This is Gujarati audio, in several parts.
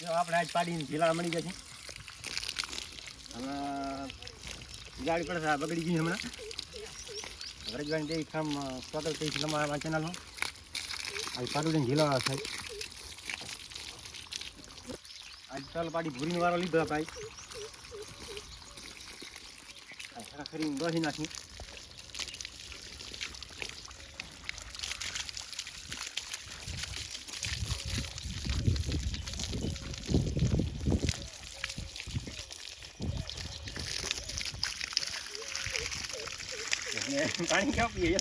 જો આપણે આજ પાડીને ઢીલા મળી ગયા છે. હમણાં ગાડી પડે બગડી ગઈ હમણાં. વરજવાની દે કામ સ્વાગત કરી છે તમારા ચેનલમાં. આજ પાડીને ઢીલા થાય. આજ ચાલ પાડી ભૂરીનો વારો લીધો ભાઈ. ખરી બસી નાખી. પાણી ક્યાં પીએ?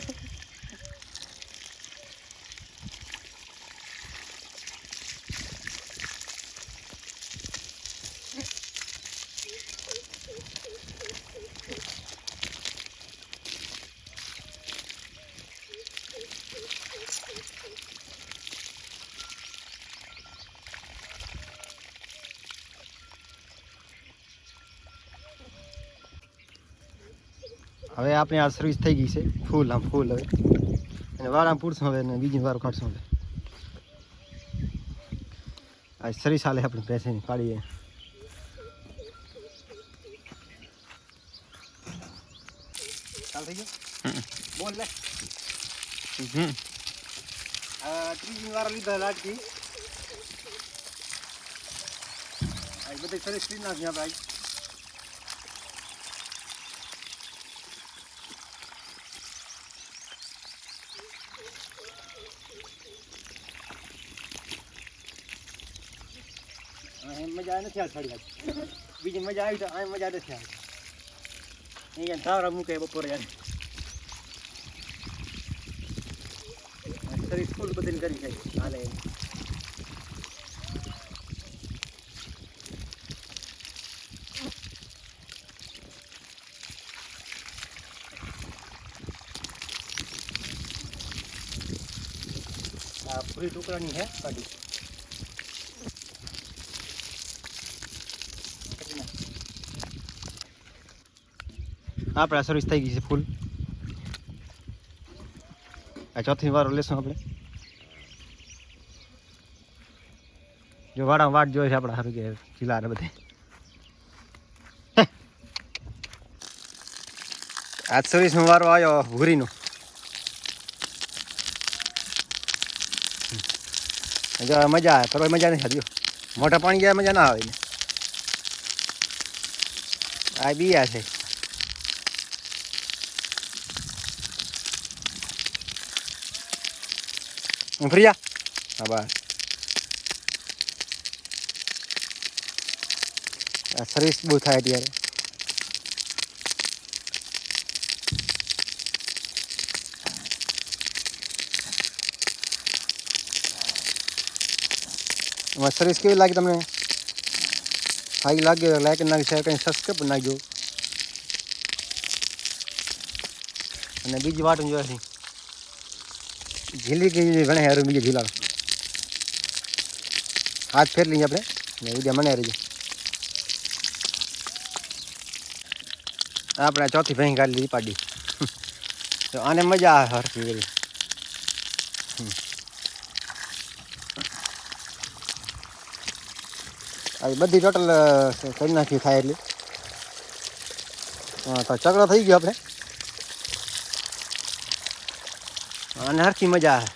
હવે આપણે આ સર્વિસ થઈ ગઈ છે ફૂલ. આમ ફૂલ હવે અને વાળા પૂરશું હવે ને બીજી વાર કાઢશું હવે. આ સર્વિસ હાલે આપણે બેસીને પાડીએ. ચાલ થઈ ગયો બોલ લે. ત્રીજી વાર લીધા લાડકી. આ બધી સર્વિસ કરી નાખી આપણે. મજા નથી આવતી થોડી વાર. બીજી મજા આવી તો આ મજા નથી આવતી. અહીંયા ધાવરા મૂકે બપોરે યાર. સર્વિસ ફૂલ બધી કરી છે હાલે. આ પૂરી ટુકડાની હે કાઢી. આપણે સર્વિસ થઈ ગઈ છે ફૂલ. આ ચોથી વાર લેશું આપણે. જો વાડા વાટ જોઈએ છે આપણા સારું કે જિલ્લા ને બધે. આજ સર્વિસનો વારો આવ્યો ભૂરીનો. મજા આવે પર મજા નથી આવતી. મોટા પાણી જાય મજા ના આવે ને. આ બીયા છે. ફ્રીયા હા બસ. આ સર્વિસ બહુ થાય અત્યારે. એમાં સર્વિસ કેવી લાગી તમને? સારી લાગે લાઈક નાખી શેર કરીને સબસ્ક્રાઈબ પણ નાખજો. અને બીજી વાટ જોયા છે ઝીલી કે ઘણા હેરું બીજે ઝીલાડો. હાથ ફેર લઈએ આપણે ને બીજા મને રહીએ. આપણે ચોથી ભેંસ કાઢી લીધી પાડી. તો આને મજા આવે હરખી કરી. આવી બધી ટોટલ કરી નાખી થાય એટલી. હા તો ચકડો થઈ ગયો આપણે. અને હરખી મજા આવે.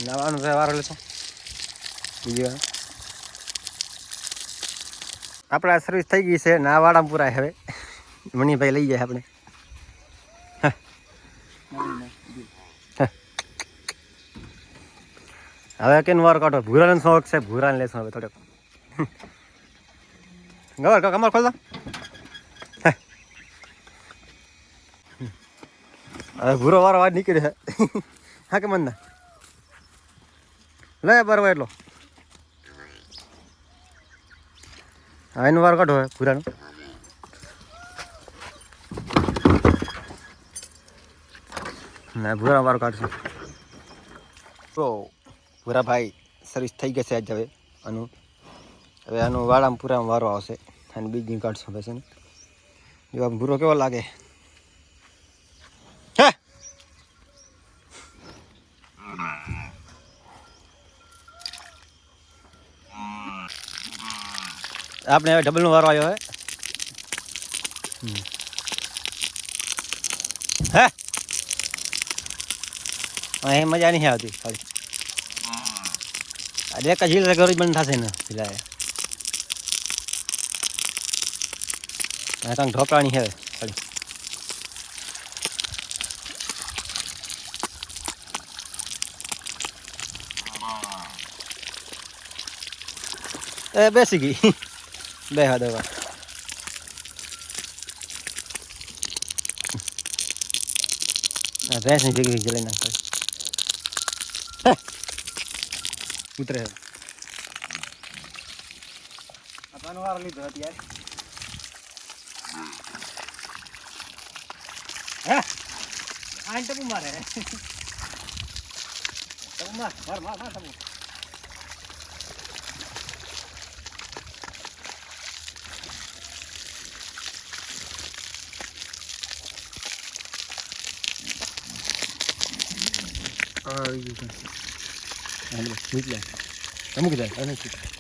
નવાનું વારો લેશો બીજી વાર. આપણે આ સર્વિસ થઈ ગઈ છે નાવાડામાં પૂરાય. હવે મણિભાઈ લઈ જાય આપણે. હવે કેનો વાર કાઢો? ભૂરાનો શોખ છે, ભૂરાને લેશું હવે થોડોક. ગવર કાક અમાર ખોલતા. હવે ભૂરો વારો વાત નીકળે છે. હા કે મન લે બરાબર એટલો. હા એનો વાર કાઢો હવે ભૂરાનો. ના ભૂરા વારો કાઢશું. તો ભૂરા ભાઈ સર્વિસ થઈ ગઈ છે આજ. હવે આનું વાળામાં પૂરા વારો આવશે અને બીજી કાઢશું પછી ને. જો આમ ભૂરો કેવો લાગે. હે આપણે હવે ડબલનો વારો આવ્યો હે હે મજા નહીં આવતી ખાલી અરે એક જ ઘર જ બંધ થશે ને પેલા કંઈક ઢોકળાની છે ખાલી એ બેસી ગઈ બે હા દવા ભેંસની જગ્યાએ જલાઈ નાખ ઉતરે આપવાનો વાર લીધો અત્યારે હે આ ટપુ મારે ટપુ માર માર માર માર ટપુ આવી ગયું છે. મૂકી જાય અમુક જાય